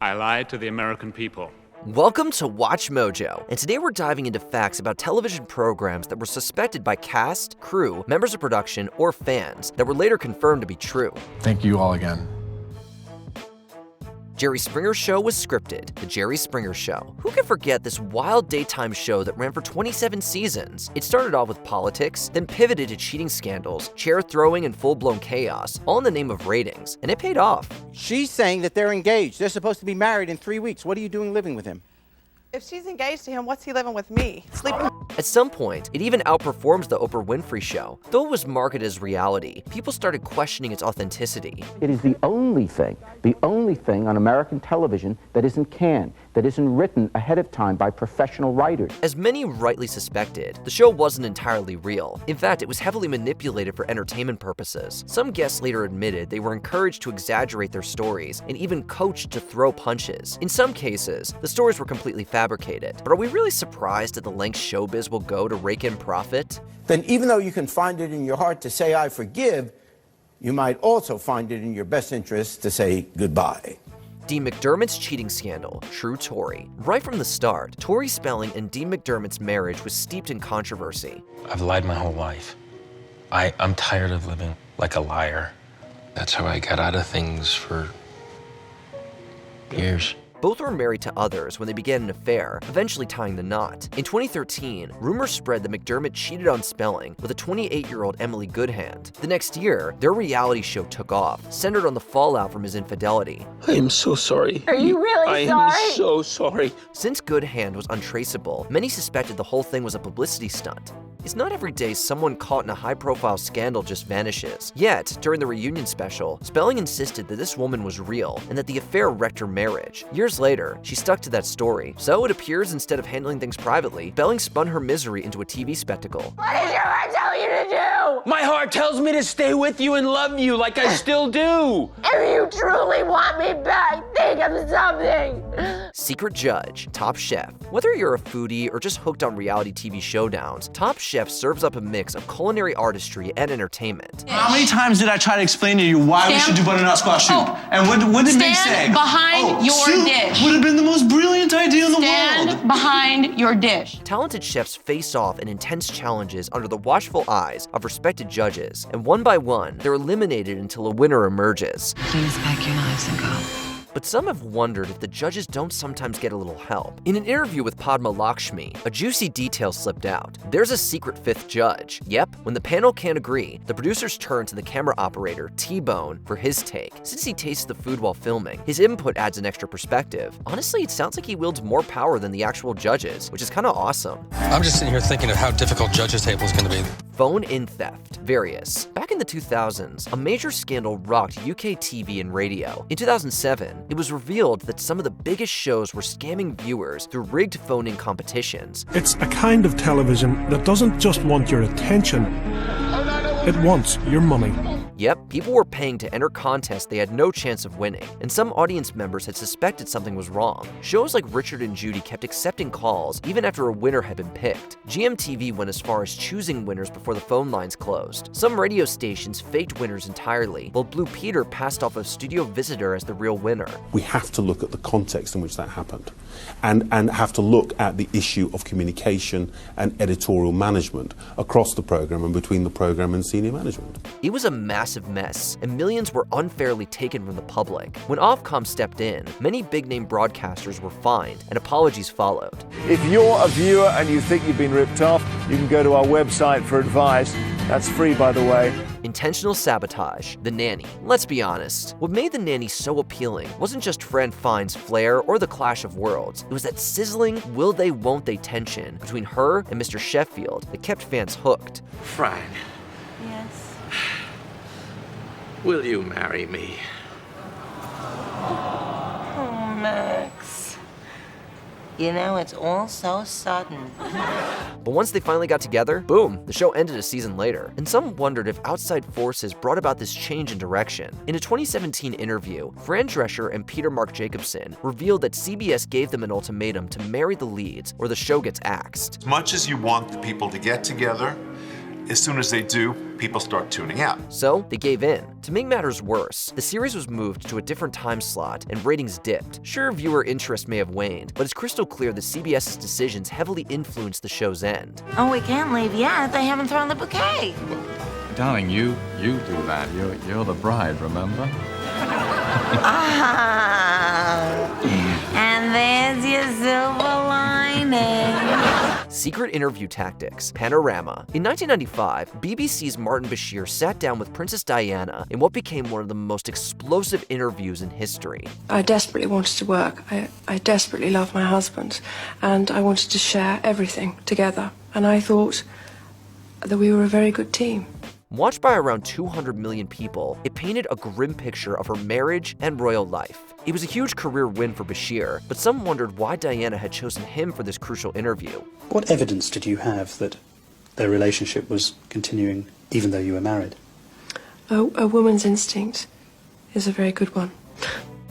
I lied to the American people. Welcome to Watch Mojo, and today we're diving into facts about television programs that were suspected by cast, crew, members of production, or fans that were later confirmed to be true. Thank you all again. Jerry Springer's show was scripted, The Jerry Springer Show. Who can forget this wild daytime show that ran for 27 seasons? It started off with politics, then pivoted to cheating scandals, chair throwing, and full-blown chaos, all in the name of ratings, and it paid off. She's saying that they're engaged. They're supposed to be married in 3 weeks. What are you doing living with him? If she's engaged to him, what's he living with me? Sleeping. At some point, it even outperforms the Oprah Winfrey Show. Though it was marketed as reality, people started questioning its authenticity. It is the only thing on American television that isn't canned, that isn't written ahead of time by professional writers. As many rightly suspected, the show wasn't entirely real. In fact, it was heavily manipulated for entertainment purposes. Some guests later admitted they were encouraged to exaggerate their stories and even coached to throw punches. In some cases, the stories were completely fabricated. But are we really surprised at the lengths showbiz will go to rake in profit? Then even though you can find it in your heart to say, I forgive, you might also find it in your best interest to say goodbye. Dean McDermott's cheating scandal, True Tori. Right from the start, Tori Spellings and Dean McDermott's marriage was steeped in controversy. I've lied my whole life. I'm tired of living like a liar. That's how I got out of things for years. Both were married to others when they began an affair, eventually tying the knot. In 2013, rumors spread that McDermott cheated on Spelling with a 28-year-old Emily Goodhand. The next year, their reality show took off, centered on the fallout from his infidelity. I am so sorry. Are you really sorry? I am so sorry. Since Goodhand was untraceable, many suspected the whole thing was a publicity stunt. It's not every day someone caught in a high-profile scandal just vanishes. Yet, during the reunion special, Spelling insisted that this woman was real and that the affair wrecked her marriage. Years later, she stuck to that story. So it appears instead of handling things privately, Spelling spun her misery into a TV spectacle. What does your heart tell you to do? My heart tells me to stay with you and love you like I still do. If you truly want me back, think of something. Secret Judge, Top Chef. Whether you're a foodie or just hooked on reality TV showdowns, Top Chef serves up a mix of culinary artistry and entertainment. How many times did I try to explain to you why we should do butternut squash soup? And what did Meg say? Stand behind your soup dish. Would have been the most brilliant idea in the world. Stand behind your dish. Talented chefs face off in intense challenges under the watchful eyes of respected judges, and one by one, they're eliminated until a winner emerges. Please pack your knives and go. But some have wondered if the judges don't sometimes get a little help. In an interview with Padma Lakshmi, a juicy detail slipped out. There's a secret fifth judge. Yep, when the panel can't agree, the producers turn to the camera operator, T-Bone, for his take. Since he tastes the food while filming, his input adds an extra perspective. Honestly, it sounds like he wields more power than the actual judges, which is kind of awesome. I'm just sitting here thinking of how difficult judges' table is going to be. Phone-in theft. Various. Back in the 2000s, a major scandal rocked UK TV and radio. In 2007, it was revealed that some of the biggest shows were scamming viewers through rigged phone-in competitions. It's a kind of television that doesn't just want your attention, it wants your money. Yep, people were paying to enter contests they had no chance of winning, and some audience members had suspected something was wrong. Shows like Richard and Judy kept accepting calls even after a winner had been picked. GMTV went as far as choosing winners before the phone lines closed. Some radio stations faked winners entirely, while Blue Peter passed off a studio visitor as the real winner. We have to look at the context in which that happened, and have to look at the issue of communication and editorial management across the program and between the program and senior management. It was a massive mess, and millions were unfairly taken from the public. When Ofcom stepped in, many big-name broadcasters were fined, and apologies followed. If you're a viewer and you think you've been ripped off, you can go to our website for advice. That's free, by the way. Intentional sabotage, The Nanny. Let's be honest, what made The Nanny so appealing wasn't just Fran Fine's flair or the clash of worlds. It was that sizzling will they won't they tension between her and Mr. Sheffield that kept fans hooked. Fran. Yes. Will you marry me? Oh, Max. You know, it's all so sudden. But once they finally got together, boom, the show ended a season later. And some wondered if outside forces brought about this change in direction. In a 2017 interview, Fran Drescher and Peter Mark Jacobson revealed that CBS gave them an ultimatum to marry the leads or the show gets axed. As much as you want the people to get together, as soon as they do, people start tuning out. So they gave in. To make matters worse, the series was moved to a different time slot and ratings dipped. Sure, viewer interest may have waned, but it's crystal clear that CBS's decisions heavily influenced the show's end. Oh, we can't leave yet. They haven't thrown the bouquet. Darling, you do that. You're the bride, remember? And there's your silver lining. Secret interview tactics, Panorama. In 1995, BBC's Martin Bashir sat down with Princess Diana in what became one of the most explosive interviews in history. I desperately wanted to work. I desperately loved my husband, and I wanted to share everything together. And I thought that we were a very good team. Watched by around 200 million people, it painted a grim picture of her marriage and royal life. It was a huge career win for Bashir, but some wondered why Diana had chosen him for this crucial interview. What evidence did you have that their relationship was continuing even though you were married? A woman's instinct is a very good one.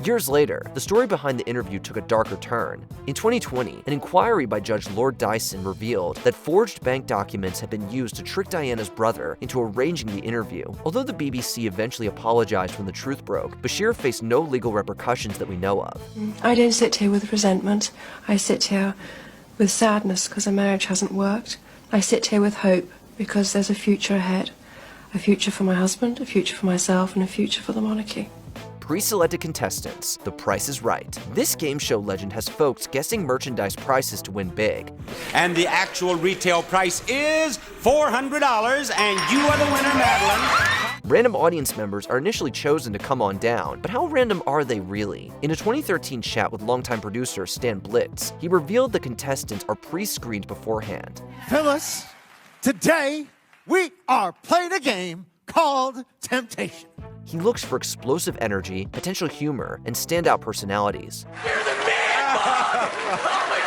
Years later, the story behind the interview took a darker turn. In 2020, an inquiry by Judge Lord Dyson revealed that forged bank documents had been used to trick Diana's brother into arranging the interview. Although the BBC eventually apologized when the truth broke, Bashir faced no legal repercussions that we know of. I don't sit here with resentment. I sit here with sadness because a marriage hasn't worked. I sit here with hope because there's a future ahead. A future for my husband, a future for myself, and a future for the monarchy. Pre-selected contestants, The Price is Right. This game show legend has folks guessing merchandise prices to win big. And the actual retail price is $400, and you are the winner, Madeline. Random audience members are initially chosen to come on down, but how random are they really? In a 2013 chat with longtime producer Stan Blitz, he revealed the contestants are pre-screened beforehand. Phyllis, today we are playing a game called Temptation. He looks for explosive energy, potential humor, and standout personalities. You're the man, Bob!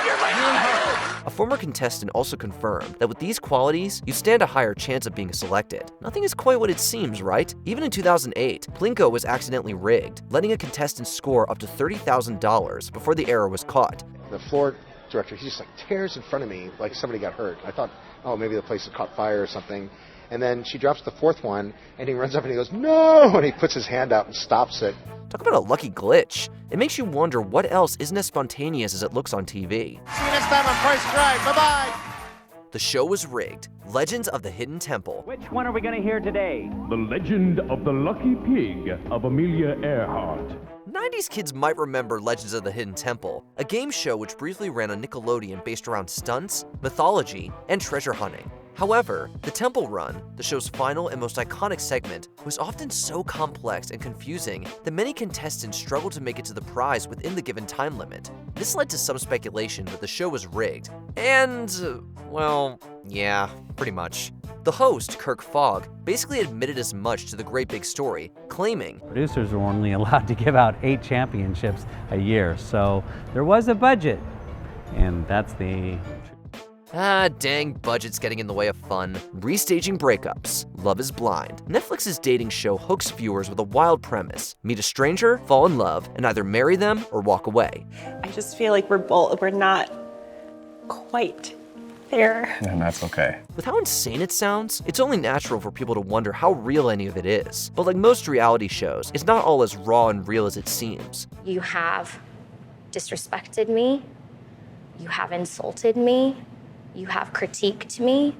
You're my idol! A former contestant also confirmed that with these qualities, you stand a higher chance of being selected. Nothing is quite what it seems, right? Even in 2008, Plinko was accidentally rigged, letting a contestant score up to $30,000 before the error was caught. The floor director, he just tears in front of me like somebody got hurt. I thought, oh, maybe the place has caught fire or something. And then she drops the fourth one, and he runs up and he goes, no! And he puts his hand out and stops it. Talk about a lucky glitch. It makes you wonder what else isn't as spontaneous as it looks on TV. See you next time on Price is Right. Bye-bye! The show was rigged. Legends of the Hidden Temple. Which one are we going to hear today? The Legend of the Lucky Pig of Amelia Earhart. 90s kids might remember Legends of the Hidden Temple, a game show which briefly ran on Nickelodeon based around stunts, mythology, and treasure hunting. However, the Temple Run, the show's final and most iconic segment, was often so complex and confusing that many contestants struggled to make it to the prize within the given time limit. This led to some speculation that the show was rigged. And, well, yeah, pretty much. The host, Kirk Fogg, basically admitted as much to The Great Big Story, claiming, producers were only allowed to give out 8 championships a year, so there was a budget, and that's the... Ah, dang, budget's getting in the way of fun. Restaging breakups. Love is Blind. Netflix's dating show hooks viewers with a wild premise. Meet a stranger, fall in love, and either marry them or walk away. I just feel like we're not quite there. And that's okay. With how insane it sounds, it's only natural for people to wonder how real any of it is. But like most reality shows, it's not all as raw and real as it seems. You have disrespected me. You have insulted me. You have critiqued me,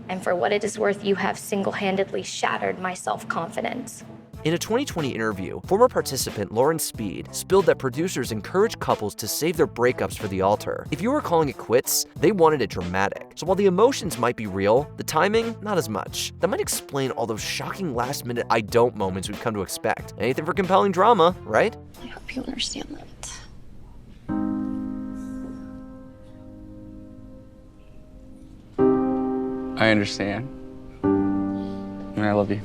and for what it is worth, you have single-handedly shattered my self-confidence. In a 2020 interview, former participant Lauren Speed spilled that producers encourage couples to save their breakups for the altar. If you were calling it quits, they wanted it dramatic. So while the emotions might be real, the timing, not as much. That might explain all those shocking last-minute I don't moments we've come to expect. Anything for compelling drama, right? I hope you understand that. I understand. And I love you.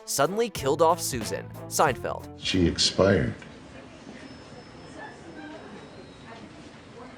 Suddenly killed off Susan, Seinfeld. She expired.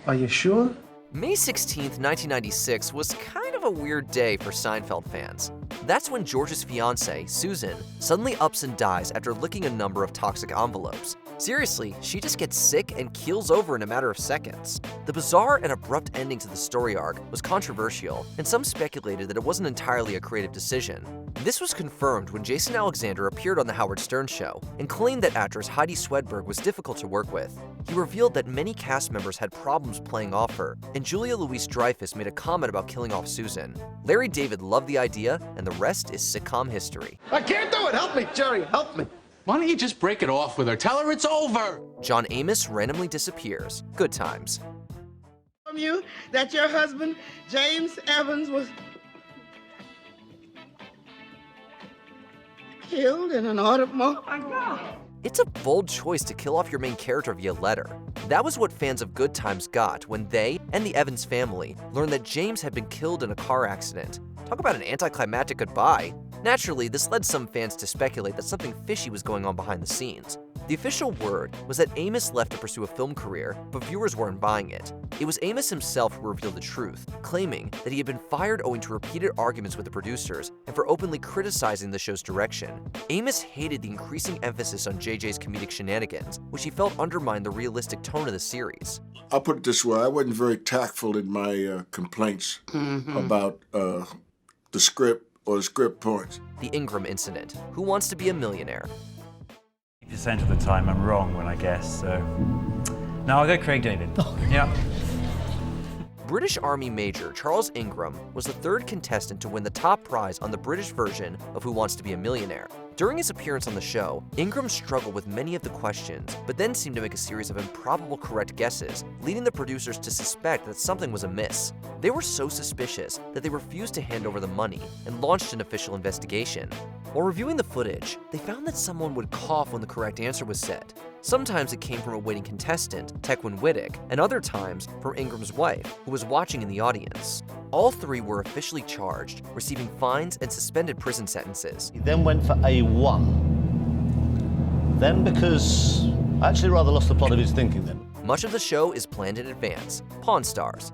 Are you sure? May 16th, 1996 was kind of a weird day for Seinfeld fans. That's when George's fiancée, Susan, suddenly ups and dies after licking a number of toxic envelopes. Seriously, she just gets sick and keels over in a matter of seconds. The bizarre and abrupt ending to the story arc was controversial, and some speculated that it wasn't entirely a creative decision. This was confirmed when Jason Alexander appeared on The Howard Stern Show and claimed that actress Heidi Swedberg was difficult to work with. He revealed that many cast members had problems playing off her, and Julia Louis-Dreyfus made a comment about killing off Susan. Larry David loved the idea, and the rest is sitcom history. I can't do it. Help me, Jerry. Help me. Why don't you just break it off with her? Tell her it's over. John Amos randomly disappears. Good times. From you that your husband, James Evans, was killed in an automobile. Oh my God. It's a bold choice to kill off your main character via letter. That was what fans of Good Times got when they and the Evans family learned that James had been killed in a car accident. Talk about an anticlimactic goodbye. Naturally, this led some fans to speculate that something fishy was going on behind the scenes. The official word was that Amos left to pursue a film career, but viewers weren't buying it. It was Amos himself who revealed the truth, claiming that he had been fired owing to repeated arguments with the producers and for openly criticizing the show's direction. Amos hated the increasing emphasis on JJ's comedic shenanigans, which he felt undermined the realistic tone of the series. I'll put it this way, I wasn't very tactful in my complaints about the script or the script points. The Ingram incident. Who wants to be a millionaire? 80% of the time I'm wrong when I guess, so... No, I'll go Craig David. Yeah. British Army Major Charles Ingram was the third contestant to win the top prize on the British version of Who Wants to Be a Millionaire. During his appearance on the show, Ingram struggled with many of the questions, but then seemed to make a series of improbable correct guesses, leading the producers to suspect that something was amiss. They were so suspicious that they refused to hand over the money and launched an official investigation. While reviewing the footage, they found that someone would cough when the correct answer was said. Sometimes it came from a waiting contestant, Tequin Whittick, and other times from Ingram's wife, who was watching in the audience. All three were officially charged, receiving fines and suspended prison sentences. He then went for A1. Then, because I actually rather lost the plot of his thinking then. Much of the show is planned in advance. Pawn Stars.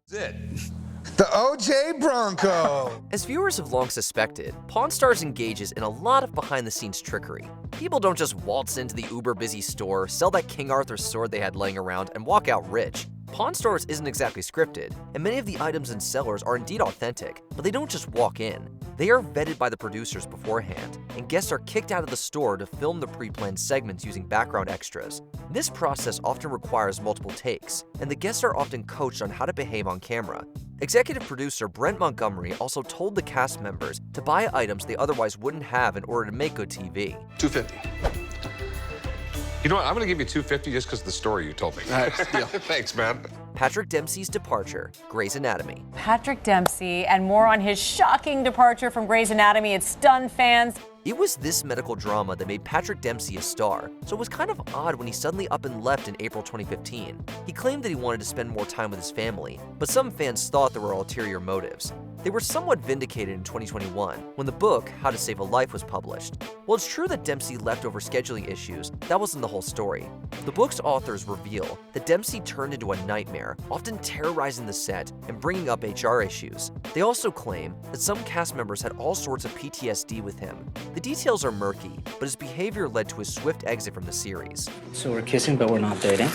That's it. The OJ Bronco! As viewers have long suspected, Pawn Stars engages in a lot of behind-the-scenes trickery. People don't just waltz into the uber-busy store, sell that King Arthur sword they had laying around, and walk out rich. Pawn Stars isn't exactly scripted, and many of the items and sellers are indeed authentic, but they don't just walk in. They are vetted by the producers beforehand, and guests are kicked out of the store to film the pre-planned segments using background extras. This process often requires multiple takes, and the guests are often coached on how to behave on camera. Executive producer Brent Montgomery also told the cast members to buy items they otherwise wouldn't have in order to make good TV. $250. You know what? I'm going to give you $250 just because of the story you told me. All right, deal. Thanks, man. Patrick Dempsey's departure, Grey's Anatomy. Patrick Dempsey, and more on his shocking departure from Grey's Anatomy. It stunned fans. It was this medical drama that made Patrick Dempsey a star, so it was kind of odd when he suddenly up and left in April 2015. He claimed that he wanted to spend more time with his family, but some fans thought there were ulterior motives. They were somewhat vindicated in 2021 when the book, How to Save a Life, was published. While it's true that Dempsey left over scheduling issues, that wasn't the whole story. The book's authors reveal that Dempsey turned into a nightmare, often terrorizing the set and bringing up HR issues. They also claim that some cast members had all sorts of PTSD with him. The details are murky, but his behavior led to his swift exit from the series. So we're kissing, but we're not dating?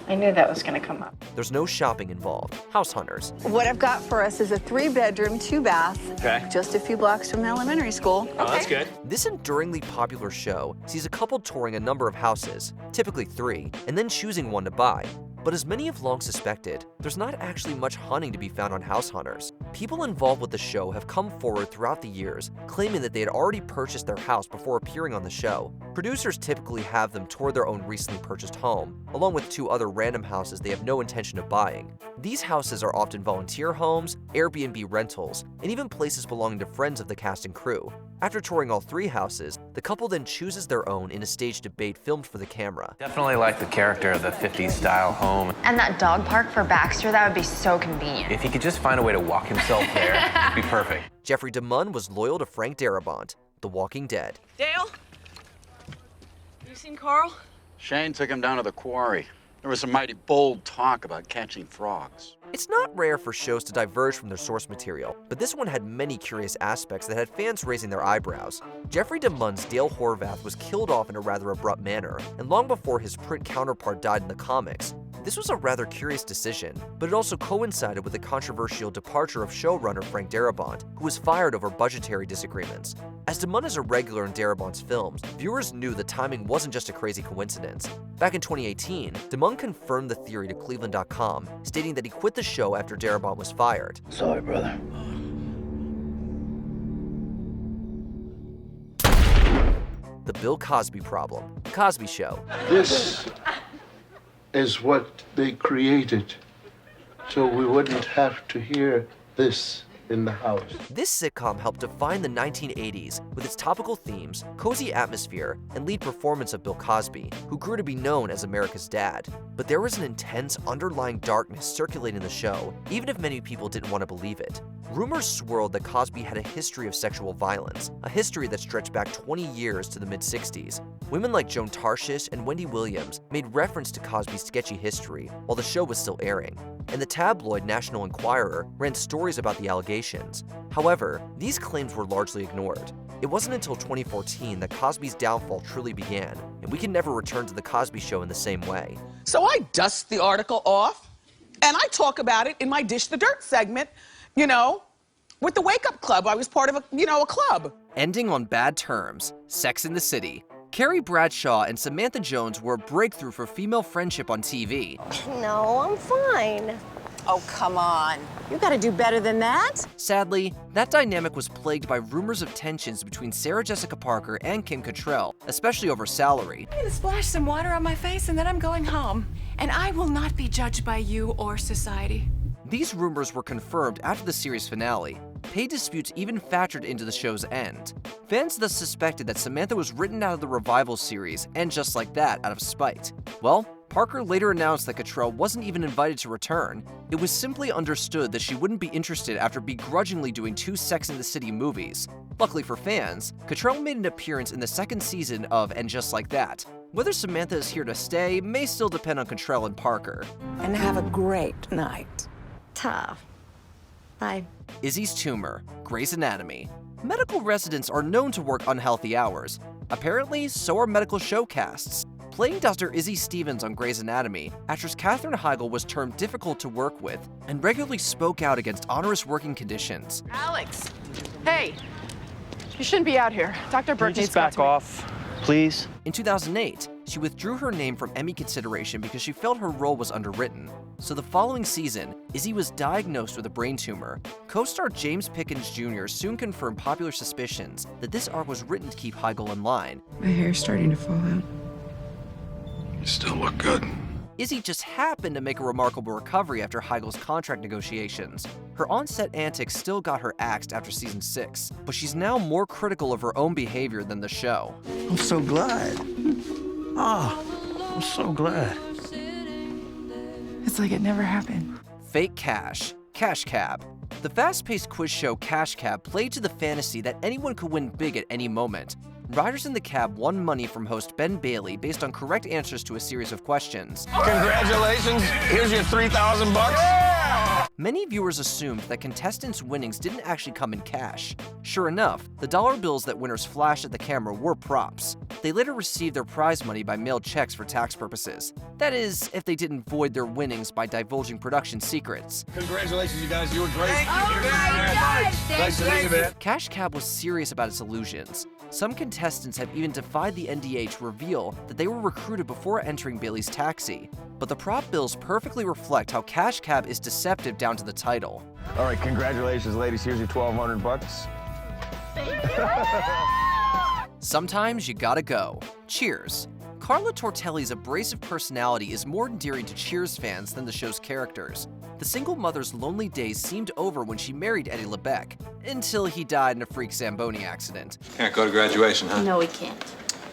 I knew that was going to come up. There's no shopping involved. House hunters. What I've got for us is a 3-bedroom, 2-bath, Okay. just a few blocks from elementary school. Oh, that's good. This enduringly popular show sees a couple touring a number of houses, typically 3, and then choosing one to buy. But as many have long suspected, there's not actually much hunting to be found on House Hunters. People involved with the show have come forward throughout the years, claiming that they had already purchased their house before appearing on the show. Producers typically have them tour their own recently purchased home, along with 2 other random houses they have no intention of buying. These houses are often volunteer homes, Airbnb rentals, and even places belonging to friends of the cast and crew. After touring all 3 houses, the couple then chooses their own in a staged debate filmed for the camera. Definitely like the character of the 50s style home. And that dog park for Baxter, that would be so convenient. If he could just find a way to walk himself there, it'd be perfect. Jeffrey DeMunn was loyal to Frank Darabont, The Walking Dead. Dale? You seen Carl? Shane took him down to the quarry. There was some mighty bold talk about catching frogs. It's not rare for shows to diverge from their source material, but this one had many curious aspects that had fans raising their eyebrows. Jeffrey DeMunn's Dale Horvath was killed off in a rather abrupt manner, and long before his print counterpart died in the comics. This was a rather curious decision, but it also coincided with the controversial departure of showrunner Frank Darabont, who was fired over budgetary disagreements. As DeMunn is a regular in Darabont's films, viewers knew the timing wasn't just a crazy coincidence. Back in 2018, DeMunn confirmed the theory to Cleveland.com, stating that he quit the show after Darabont was fired. Sorry, brother. The Bill Cosby problem. The Cosby Show. This is what they created, so we wouldn't have to hear this in the house. This sitcom helped define the 1980s with its topical themes, cozy atmosphere, and lead performance of Bill Cosby, who grew to be known as America's dad. But there was an intense underlying darkness circulating the show, even if many people didn't want to believe it. Rumors swirled that Cosby had a history of sexual violence, a history that stretched back 20 years to the mid-60s. Women like Joan Tarshish and Wendy Williams made reference to Cosby's sketchy history while the show was still airing, and the tabloid National Enquirer ran stories about the allegations. However, these claims were largely ignored. It wasn't until 2014 that Cosby's downfall truly began, and we can never return to The Cosby Show in the same way. So I dust the article off, and I talk about it in my Dish the Dirt segment, you know, with the Wake Up Club. I was part of a club. Ending on bad terms, Sex in the City. Carrie Bradshaw and Samantha Jones were a breakthrough for female friendship on TV. No, I'm fine. Oh, come on. You gotta do better than that. Sadly, that dynamic was plagued by rumors of tensions between Sarah Jessica Parker and Kim Cattrall, especially over salary. I'm gonna splash some water on my face and then I'm going home. And I will not be judged by you or society. These rumors were confirmed after the series finale. Pay disputes even factored into the show's end. Fans thus suspected that Samantha was written out of the revival series, and just like that, out of spite. Well, Parker later announced that Cattrall wasn't even invited to return. It was simply understood that she wouldn't be interested after begrudgingly doing 2 Sex and the City movies. Luckily for fans, Cattrall made an appearance in the 2nd season of And Just Like That. Whether Samantha is here to stay may still depend on Cattrall and Parker. And have a great night. Tough. Bye. Izzys tumor, Grey's Anatomy. Medical residents are known to work unhealthy hours. Apparently, so are medical showcasts. Playing Dr. Izzy Stevens on Grey's Anatomy, actress Katherine Heigl was termed difficult to work with and regularly spoke out against onerous working conditions. Alex, hey, you shouldn't be out here. Dr. Burgess just back off, please? In 2008, she withdrew her name from Emmy consideration because she felt her role was underwritten. So the following season, Izzy was diagnosed with a brain tumor. Co-star James Pickens Jr. soon confirmed popular suspicions that this arc was written to keep Heigl in line. My hair's starting to fall out. You still look good. Izzy just happened to make a remarkable recovery after Heigl's contract negotiations. Her on-set antics still got her axed after season 6, but she's now more critical of her own behavior than the show. I'm so glad. I'm so glad. It's like it never happened. Fake Cash, Cash Cab. The fast-paced quiz show Cash Cab played to the fantasy that anyone could win big at any moment. Riders in the cab won money from host Ben Bailey based on correct answers to a series of questions. Congratulations, here's your $3,000. Many viewers assumed that contestants' winnings didn't actually come in cash. Sure enough, the dollar bills that winners flashed at the camera were props. They later received their prize money by mailed checks for tax purposes. That is, if they didn't void their winnings by divulging production secrets. Congratulations, you guys, you were great. Oh my God, Nice to meet you, man. Cash Cab was serious about its illusions. Some contestants have even defied the NDA to reveal that they were recruited before entering Bailey's taxi. But the prop bills perfectly reflect how Cash Cab is deceptive down to the title. All right, congratulations, ladies. Here's your $1,200. Sometimes you gotta go. Cheers. Carla Tortelli's abrasive personality is more endearing to Cheers fans than the show's characters. The single mother's lonely days seemed over when she married Eddie LeBecq, until he died in a freak Zamboni accident. Can't go to graduation, huh? No, we can't.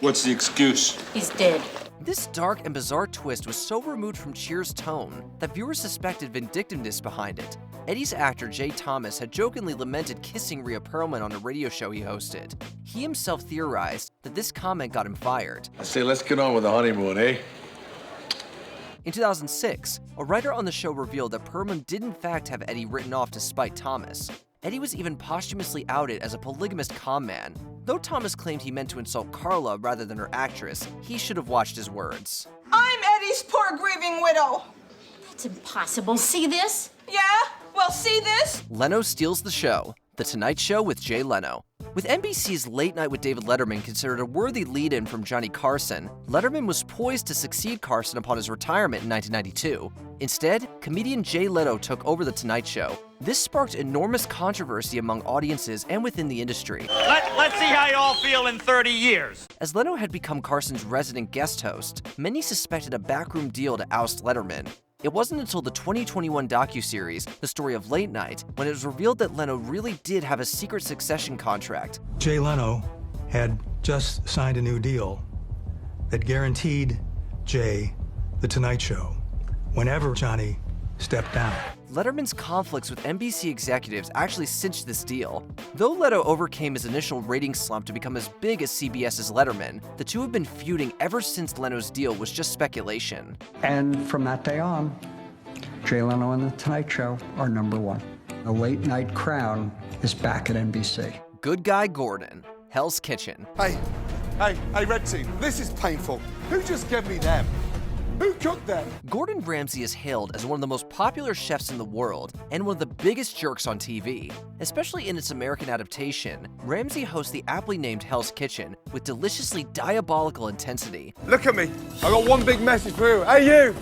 What's the excuse? He's dead. This dark and bizarre twist was so removed from Cheers' tone that viewers suspected vindictiveness behind it. Eddie's actor Jay Thomas had jokingly lamented kissing Rhea Perlman on a radio show he hosted. He himself theorized that this comment got him fired. I say, let's get on with the honeymoon, eh? In 2006, a writer on the show revealed that Perlman did in fact have Eddie written off to spite Thomas. Eddie was even posthumously outed as a polygamous con man. Though Thomas claimed he meant to insult Carla rather than her actress, he should have watched his words. I'm Eddie's poor grieving widow. It's impossible. See this? Yeah? Well, see this? Leno steals the show, The Tonight Show with Jay Leno. With NBC's Late Night with David Letterman considered a worthy lead-in from Johnny Carson, Letterman was poised to succeed Carson upon his retirement in 1992. Instead, comedian Jay Leno took over The Tonight Show. This sparked enormous controversy among audiences and within the industry. Let's see how you all feel in 30 years. As Leno had become Carson's resident guest host, many suspected a backroom deal to oust Letterman. It wasn't until the 2021 docuseries, The Story of Late Night, when it was revealed that Leno really did have a secret succession contract. Jay Leno had just signed a new deal that guaranteed Jay The Tonight Show whenever Johnny stepped down. Letterman's conflicts with NBC executives actually cinched this deal. Though Leno overcame his initial ratings slump to become as big as CBS's Letterman, the two have been feuding ever since Leno's deal was just speculation. And from that day on, Jay Leno and The Tonight Show are #1. The late night crown is back at NBC. Good Guy Gordon, Hell's Kitchen. Hey, Red Team, this is painful. Who just gave me them? Who cooked them? Gordon Ramsay is hailed as one of the most popular chefs in the world and one of the biggest jerks on TV. Especially in its American adaptation, Ramsay hosts the aptly named Hell's Kitchen with deliciously diabolical intensity. Look at me. I got one big message for you. Hey, you!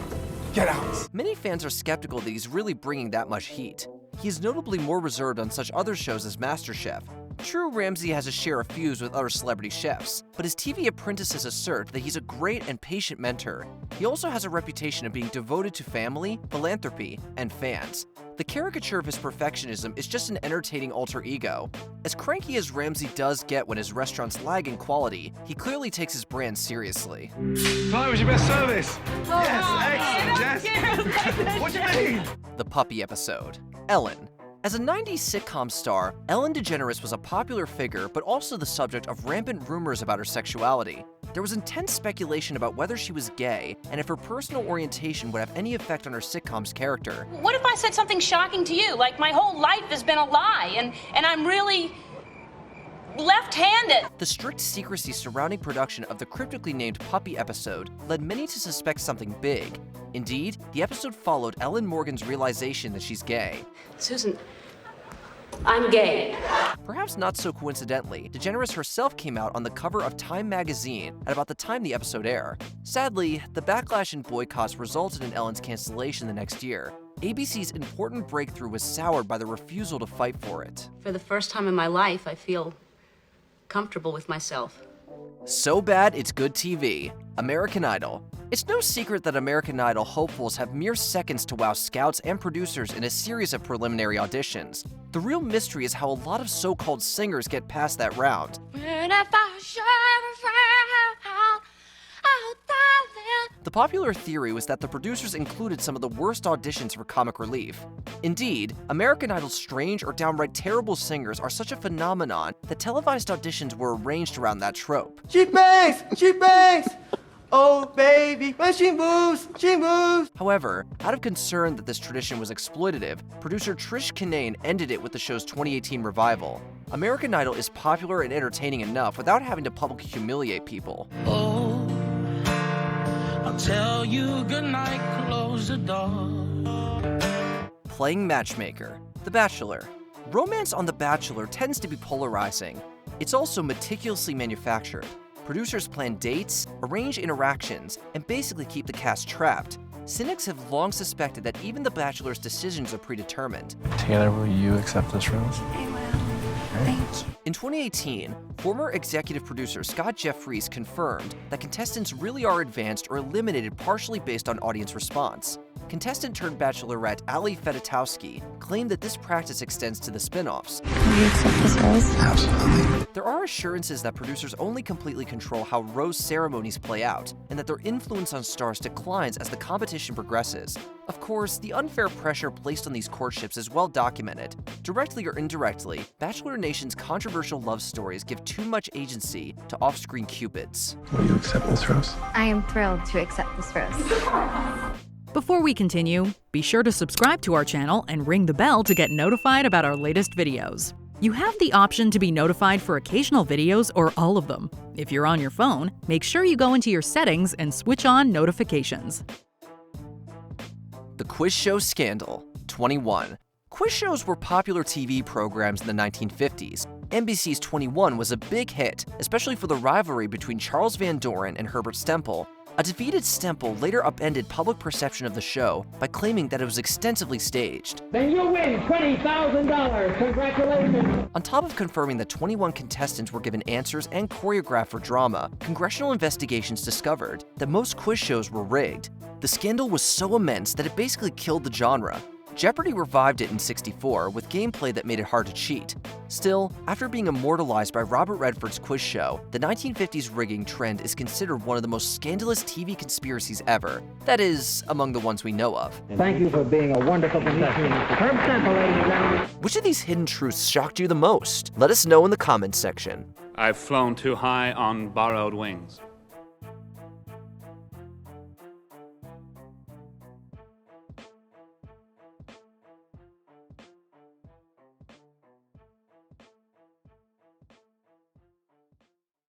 Get out! Many fans are skeptical that he's really bringing that much heat. He is notably more reserved on such other shows as MasterChef. True, Ramsay has a share of feuds with other celebrity chefs, but his TV apprentices assert that he's a great and patient mentor. He also has a reputation of being devoted to family, philanthropy, and fans. The caricature of his perfectionism is just an entertaining alter ego. As cranky as Ramsay does get when his restaurants lag in quality, he clearly takes his brand seriously. Tonight was your best service. Yes, excellent, Jess. What do you mean? The puppy episode. Ellen. As a 90s sitcom star, Ellen DeGeneres was a popular figure, but also the subject of rampant rumors about her sexuality. There was intense speculation about whether she was gay, and if her personal orientation would have any effect on her sitcom's character. What if I said something shocking to you, like my whole life has been a lie, and I'm really left-handed? The strict secrecy surrounding production of the cryptically named puppy episode led many to suspect something big. Indeed, the episode followed Ellen Morgan's realization that she's gay. Susan, I'm gay. Perhaps not so coincidentally, DeGeneres herself came out on the cover of Time magazine at about the time the episode aired. Sadly, the backlash and boycotts resulted in Ellen's cancellation the next year. ABC's important breakthrough was soured by the refusal to fight for it. For the first time in my life, I feel comfortable with myself. So bad it's good TV. American Idol. It's no secret that American Idol hopefuls have mere seconds to wow scouts and producers in a series of preliminary auditions. The real mystery is how a lot of so-called singers get past that round. The popular theory was that the producers included some of the worst auditions for comic relief. Indeed, American Idol's strange or downright terrible singers are such a phenomenon that televised auditions were arranged around that trope. She bangs! She bangs! Oh, baby, when she moves, she moves! However, out of concern that this tradition was exploitative, producer Trish Kinane ended it with the show's 2018 revival. American Idol is popular and entertaining enough without having to publicly humiliate people. Oh, I'll tell you goodnight, close the door. Playing matchmaker. The Bachelor. Romance on The Bachelor tends to be polarizing. It's also meticulously manufactured. Producers plan dates, arrange interactions, and basically keep the cast trapped. Cynics have long suspected that even The Bachelor's decisions are predetermined. Taylor, will you accept this rose? Thank you. In 2018, former executive producer Scott Jeffries confirmed that contestants really are advanced or eliminated partially based on audience response. Contestant-turned-bachelorette Ali Fedotowsky claimed that this practice extends to the spin-offs. Can you accept this rose? Absolutely. There are assurances that producers only completely control how rose ceremonies play out, and that their influence on stars declines as the competition progresses. Of course, the unfair pressure placed on these courtships is well documented. Directly or indirectly, Bachelor Nation's controversial love stories give too much agency to off-screen cupids. Will you accept this rose? I am thrilled to accept this rose. Before we continue, be sure to subscribe to our channel and ring the bell to get notified about our latest videos. You have the option to be notified for occasional videos or all of them. If you're on your phone, make sure you go into your settings and switch on notifications. The quiz show scandal. 21. Quiz shows were popular TV programs in the 1950s. NBC's 21 was a big hit, especially for the rivalry between Charles Van Doren and Herbert Stempel. A defeated Stempel later upended public perception of the show by claiming that it was extensively staged. Then you win $20,000. Congratulations. On top of confirming that 21 contestants were given answers and choreographed for drama, congressional investigations discovered that most quiz shows were rigged. The scandal was so immense that it basically killed the genre. Jeopardy revived it in '64 with gameplay that made it hard to cheat. Still, after being immortalized by Robert Redford's quiz show, the 1950s rigging trend is considered one of the most scandalous TV conspiracies ever. That is, among the ones we know of. Thank you for being a wonderful contestant. Herb Stempel, ladies and gentlemen. Which of these hidden truths shocked you the most? Let us know in the comments section. I've flown too high on borrowed wings.